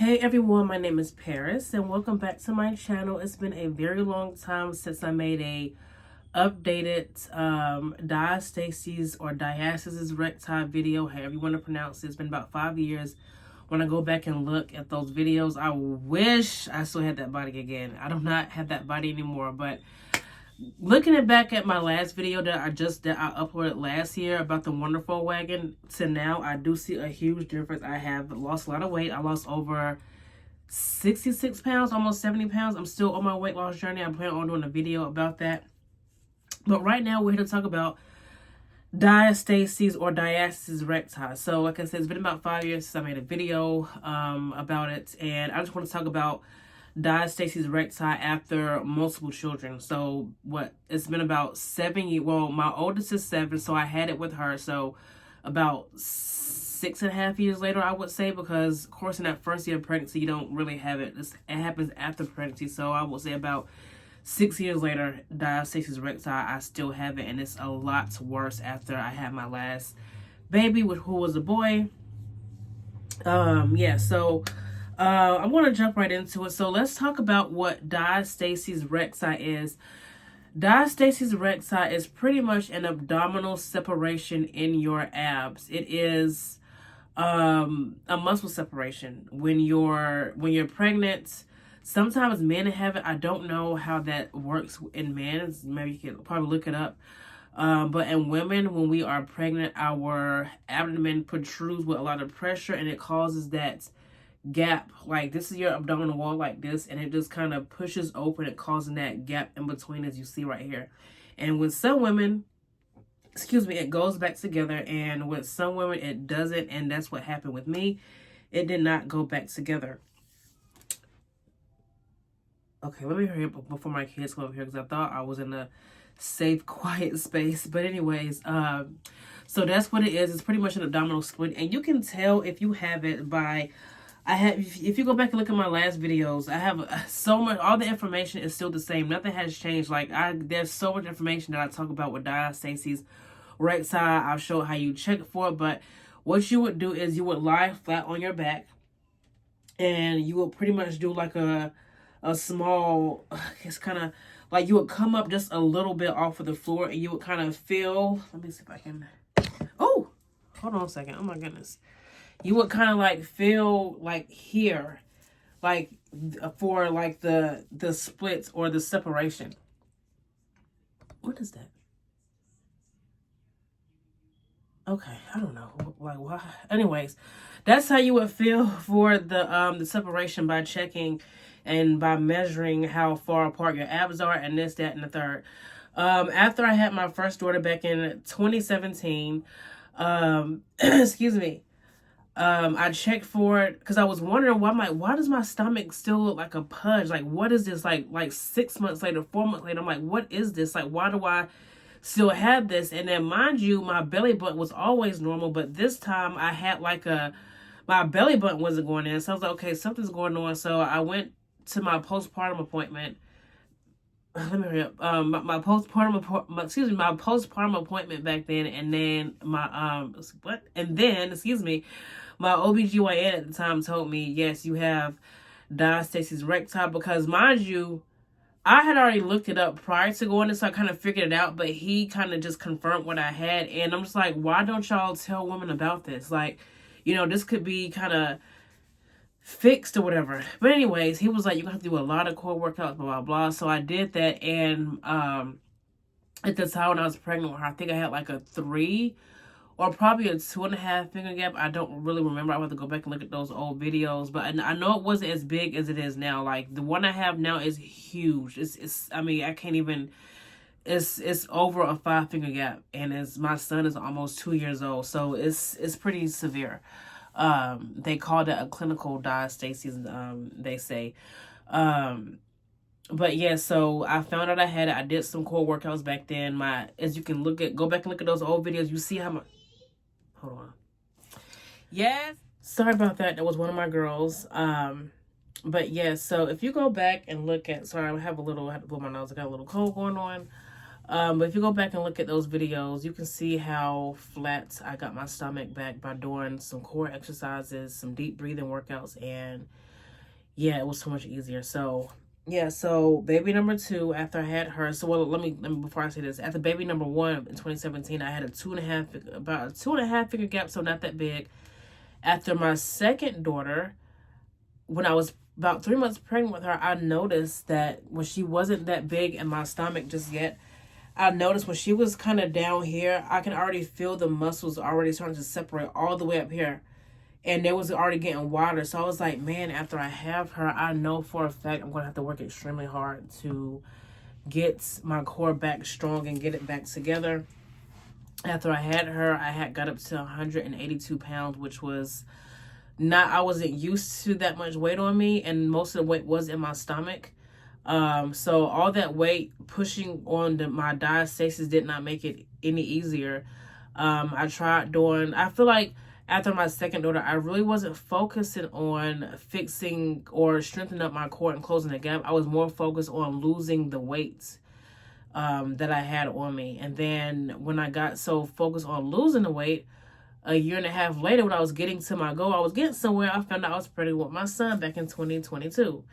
Hey everyone, my name is Paris and welcome back to my channel. It's been a very long time since I made a updated diastasis or diastasis recti video, however you want to pronounce it. It's been about 5 years. When I go back and look at those videos, I wish I still had that body again. I do not have that body anymore, but looking back at my last video that I uploaded last year about the wonderful wagon to now, I do see a huge difference. I have lost a lot of weight. I lost over 66 pounds, almost 70 pounds. I'm still on my weight loss journey. I plan on doing a video about that. But right now we're here to talk about diastasis or diastasis recti. So like I said, it's been about 5 years since I made a video about it, and I just want to talk about diastasis recti after multiple children. So it's been about 7 years. Well, my oldest is 7, so I had it with her. So about 6.5 years later, I would say, because of course in that first year of pregnancy you don't really have it. It happens after pregnancy. So I would say about 6 years later, diastasis recti, I still have it, and it's a lot worse after I had my last baby, who was a boy. I'm going to jump right into it. So let's talk about what diastasis recti is. Diastasis recti is pretty much an abdominal separation in your abs. It is a muscle separation. When you're pregnant, sometimes men have it. I don't know how that works in men. Maybe you can probably look it up. But in women, when we are pregnant, our abdomen protrudes with a lot of pressure, and it causes that gap. Like, this is your abdominal wall like this, and it just kind of pushes open, it causing that gap in between, as you see right here. And with some women, it goes back together, and with some women it doesn't, and that's what happened with me. It did not go back together. Okay, let me hurry up before my kids come over here, because I thought I was in a safe, quiet space. But anyways, so that's what it is. It's pretty much an abdominal split, and you can tell if you have it by, if you go back and look at my last videos, I have so much, all the information is still the same. Nothing has changed. Like, there's so much information that I talk about with diastasis recti. I'll show how you check for it, but what you would do is you would lie flat on your back, and you will pretty much do like a small, it's kind of like you would come up just a little bit off of the floor, and you would kind of feel, let me see if I can, oh, hold on a second, oh my goodness. You would kind of like feel like here, like for like the splits or the separation. What is that? Okay, I don't know. Like, why? Anyways, that's how you would feel for the separation, by checking and by measuring how far apart your abs are, and this, that, and the third. After I had my first daughter back in 2017, excuse me, I checked for it because I was wondering why does my stomach still look like a pudge? Like, what is this? Like 6 months later, 4 months later, I'm like, what is this? Like, why do I still have this? And then, mind you, my belly button was always normal, but this time I had my belly button wasn't going in. So I was like, okay, something's going on. So I went to my postpartum appointment. Let me hurry up. My postpartum appointment back then, and then my my OBGYN at the time told me, yes, you have diastasis recti, because mind you, I had already looked it up prior to going in, so I kind of figured it out, but he kind of just confirmed what I had, and I'm just like, why don't y'all tell women about this? Like, this could be kind of fixed or whatever. But anyways, he was like, you're gonna have to do a lot of core workouts, blah blah blah. So I did that, and at the time when I was pregnant with her, I think I had like a 3 or probably a 2.5 finger gap. I don't really remember. I have to go back and look at those old videos, but I know it wasn't as big as it is now. Like, the one I have now is huge. It's I mean, I can't even, it's over a 5 finger gap, and my son is almost 2 years old, so it's pretty severe. They call it a clinical diastasis, they say. But yeah, so I found out I had it. I did some core workouts back then. As you can go back and look at those old videos, you see how much, hold on. Yes. Sorry about that. That was one of my girls. But yeah, so if you go back and look at, sorry, I had to blow my nose. I got a little cold going on. But if you go back and look at those videos, you can see how flat I got my stomach back by doing some core exercises, some deep breathing workouts, and yeah, it was so much easier. So yeah, so baby number 2, after I had her, so well, let me before I say this, after baby number 1 in 2017, I had about a 2.5 figure gap, so not that big. After my second daughter, when I was about 3 months pregnant with her, I noticed that when she wasn't that big in my stomach just yet, I noticed when she was kind of down here, I can already feel the muscles already starting to separate all the way up here. And it was already getting wider. So I was like, man, after I have her, I know for a fact I'm going to have to work extremely hard to get my core back strong and get it back together. After I had her, I had got up to 182 pounds, which was not, I wasn't used to that much weight on me, and most of the weight was in my stomach. So all that weight pushing on my diastasis did not make it any easier. I feel like after my second daughter, I really wasn't focusing on fixing or strengthening up my core and closing the gap. I was more focused on losing the weight that I had on me. And then when I got so focused on losing the weight, a year and a half later, when I was getting to my goal, I was getting somewhere. I found out I was pregnant with my son back in 2022.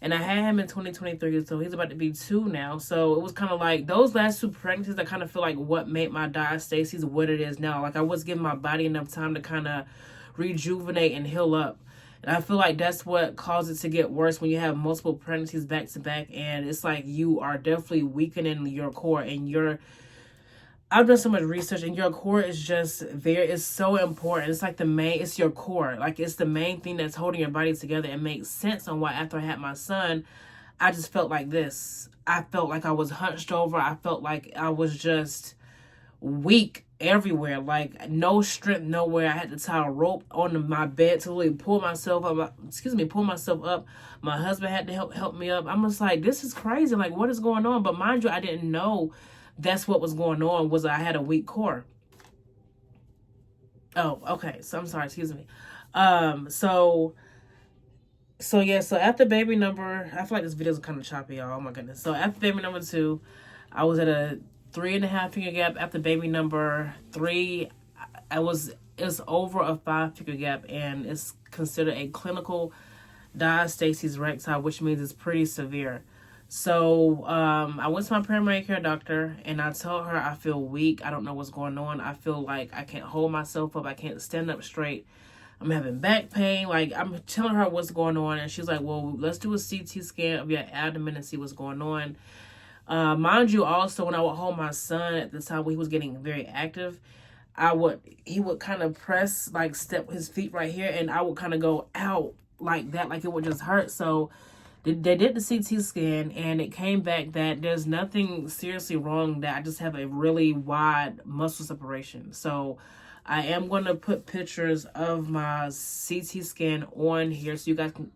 And I had him in 2023, so he's about to be 2 now. So it was kind of like those last 2 pregnancies, I kind of feel like what made my diastasis what it is now. Like I was giving my body enough time to kind of rejuvenate and heal up. And I feel like that's what caused it to get worse when you have multiple pregnancies back to back. And it's like you are definitely weakening your core, and I've done so much research, and your core is just there. It's so important. It's like it's your core. Like it's the main thing that's holding your body together. It makes sense on why after I had my son, I just felt like this. I felt like I was hunched over. I felt like I was just weak everywhere. Like no strength nowhere. I had to tie a rope on my bed to really pull myself up. Pull myself up. My husband had to help me up. I'm just like, this is crazy. Like, what is going on? But mind you, I didn't know that's what was going on, was I had a weak core. Oh, okay. So I'm sorry, excuse me. So yeah, so after baby number, I feel like this video is kind of choppy, y'all. Oh my goodness. So after baby number 2, I was at a 3.5 figure gap. After baby number 3, it's over a 5 figure gap, and it's considered a clinical diastasis recti, which means it's pretty severe. So I went to my primary care doctor, and I told her I feel weak. I don't know what's going on. I feel like I can't hold myself up. I can't stand up straight. I'm having back pain. Like, I'm telling her what's going on, and she's like, well, let's do a CT scan of your abdomen and see what's going on. Mind you, also, when I would hold my son at the time when he was getting very active, he would kind of press, like, step his feet right here, and I would kind of go out like that, like it would just hurt. So they did the CT scan, and it came back that there's nothing seriously wrong, that I just have a really wide muscle separation. So I am going to put pictures of my CT scan on here so you guys can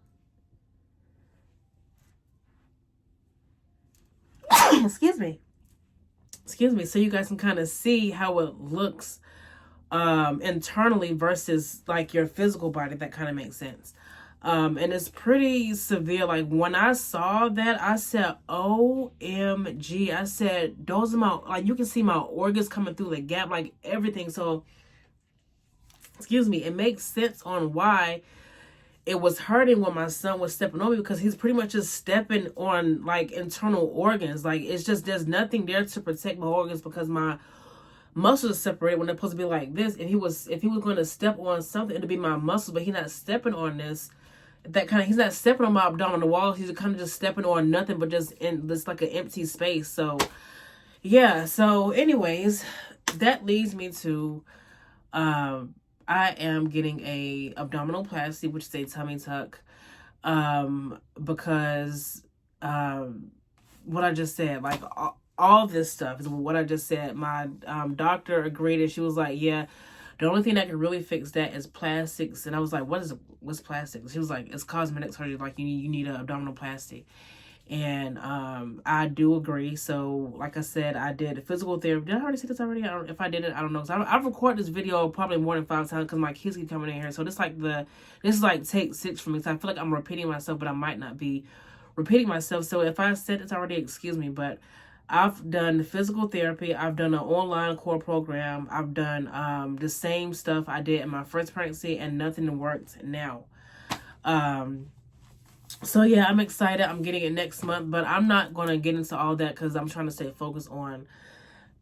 excuse me, so you guys can kind of see how it looks internally versus like your physical body. That kind of makes sense. And it's pretty severe. Like when I saw that, I said, OMG. I said, those are my, like, you can see my organs coming through the gap, like everything. So, excuse me, it makes sense on why it was hurting when my son was stepping on me, because he's pretty much just stepping on like internal organs. Like it's just, there's nothing there to protect my organs, because my muscles are separated when they're supposed to be like this. If he was going to step on something, it'd be my muscles, but he's not stepping on this. He's not stepping on my abdominal wall. He's kind of just stepping on nothing but just in this like an empty space. So yeah. So anyways, that leads me to I am getting a abdominoplasty, which is a tummy tuck, because what I just said, like all this stuff is what I just said. My doctor agreed, and she was like, yeah, the only thing that can really fix that is plastics. And I was like, what's plastics? She was like, it's cosmetic surgery. Like you need an abdominoplasty. And I do agree. So like I said, I did physical therapy. Did I already say this already? If I didn't, I don't know. So I've recorded this video probably more than 5 times because my kids keep coming in here. So this is like take 6 for me. So I feel like I'm repeating myself, but I might not be repeating myself. So if I said this already, excuse me. But I've done physical therapy. I've done an online core program. I've done the same stuff I did in my first pregnancy, and nothing worked now. So yeah, I'm excited. I'm getting it next month, but I'm not going to get into all that because I'm trying to stay focused on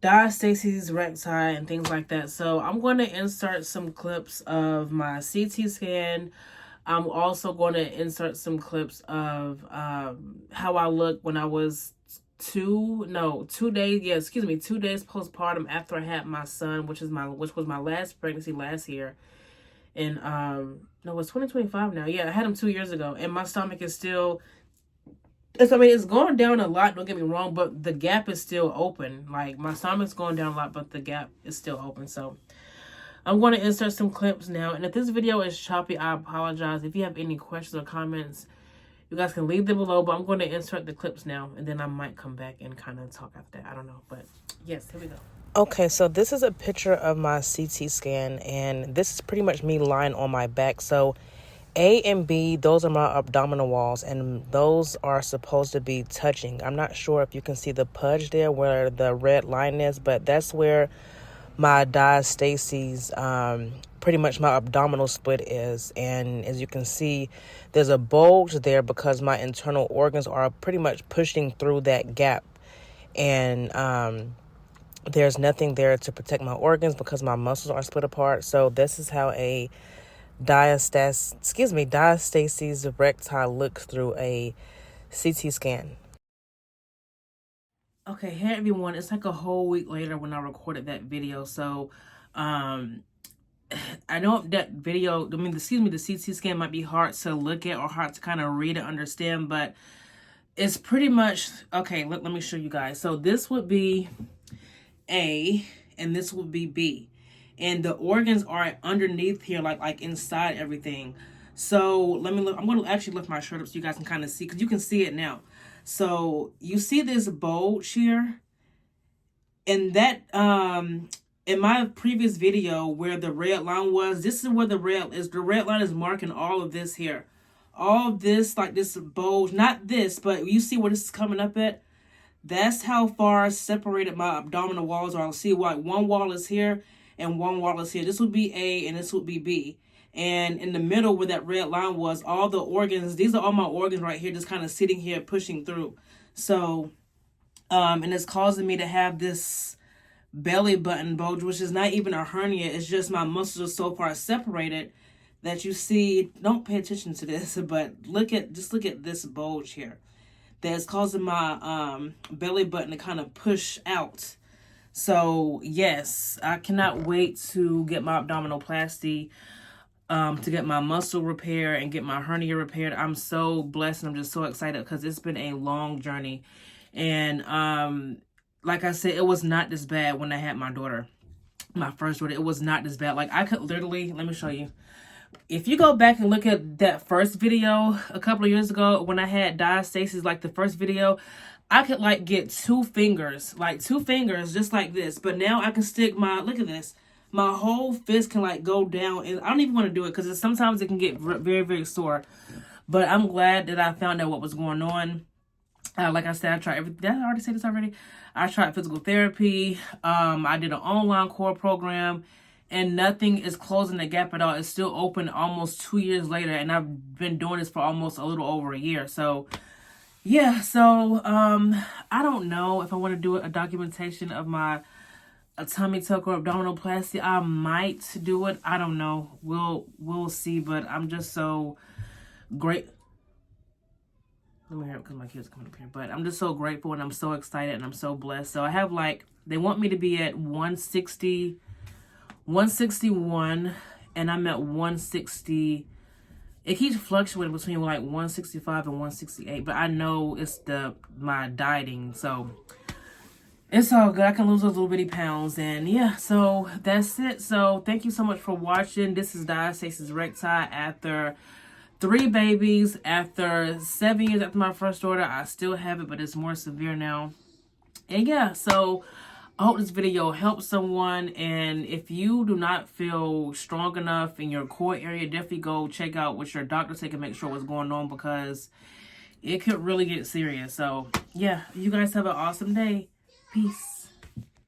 diastasis, recti, and things like that. So I'm going to insert some clips of my CT scan. I'm also going to insert some clips of how I look when I was 2 days, 2 days postpartum after I had my son, which was my last pregnancy last year. And no, it's 2025 now. Yeah, I had him 2 years ago, and my stomach is still. It's going down a lot. Don't get me wrong, but the gap is still open. Like my stomach's going down a lot, but the gap is still open. So I'm going to insert some clips now. And if this video is choppy, I apologize. If you have any questions or comments, you guys can leave them below. But I'm going to insert the clips now, and then I might come back and kind of talk after that. I don't know, but yes, here we go. Okay, so this is a picture of my CT scan, and this is pretty much me lying on my back. So A and B, those are my abdominal walls, and those are supposed to be touching. I'm not sure if you can see the pudge there where the red line is, but that's where my diastasis, pretty much my abdominal split is. And as you can see, there's a bulge there because my internal organs are pretty much pushing through that gap. And there's nothing there to protect my organs because my muscles are split apart. So this is how a diastasis recti looks through a CT scan. Okay, hey everyone. It's like a whole week later when I recorded that video. So I know that video, the CT scan might be hard to look at or hard to kind of read and understand, but it's pretty much, okay, let me show you guys. So this would be A, and this would be B. And the organs are underneath here, like inside everything. So let me look. I'm going to actually lift my shirt up so you guys can kind of see, because you can see it now. So you see this bulge here? And that, in my previous video where the red line was, this is where the red is. The red line is marking all of this here. All of this, like this bulge, not this, but you see where this is coming up at? That's how far separated my abdominal walls are. I'll see why one wall is here and one wall is here. This would be A and this would be B. And in the middle where that red line was, all the organs, these are all my organs right here, just kind of sitting here pushing through. So, and it's causing me to have this belly button bulge, which is not even a hernia. It's just my muscles are so far separated that you see, don't pay attention to this, but just look at this bulge here. That's causing my belly button to kind of push out. So yes, I cannot wait to get my abdominoplasty, to get my muscle repair and get my hernia repaired. I'm so blessed and I'm just so excited because it's been a long journey. And like I said, it was not this bad when I had my daughter, my first daughter. It was not this bad. Like I could literally, let me show you. If you go back and look at that first video a couple of years ago when I had diastasis, like the first video, I could like get two fingers just like this. But now I can stick look at this. My whole fist can like go down, and I don't even want to do it because sometimes it can get very, very sore. But I'm glad that I found out what was going on. Like I said, I tried everything. Did I already say this already? I tried physical therapy. I did an online core program. And nothing is closing the gap at all. It's still open almost 2 years later. And I've been doing this for almost a little over a year. So, yeah. So, I don't know if I want to do a documentation of my tummy tuck or abdominoplasty. I might do it. I don't know. We'll see. But I'm just so great. Let me hear it because my kids are coming up here. But I'm just so grateful and I'm so excited and I'm so blessed. So I have they want me to be at 161 and I'm at 160. It keeps fluctuating between like 165 and 168, but I know it's my dieting, so it's all good. I can lose those little bitty pounds. And yeah, so that's it. So thank you so much for watching. This is Diastasis Recti after 3 babies, after 7 years after my first daughter. I still have it, but it's more severe now. And yeah, so I hope this video helps someone. And if you do not feel strong enough in your core area, definitely go check out what your doctor said and make sure what's going on, because it could really get serious. So yeah, you guys have an awesome day. Peace.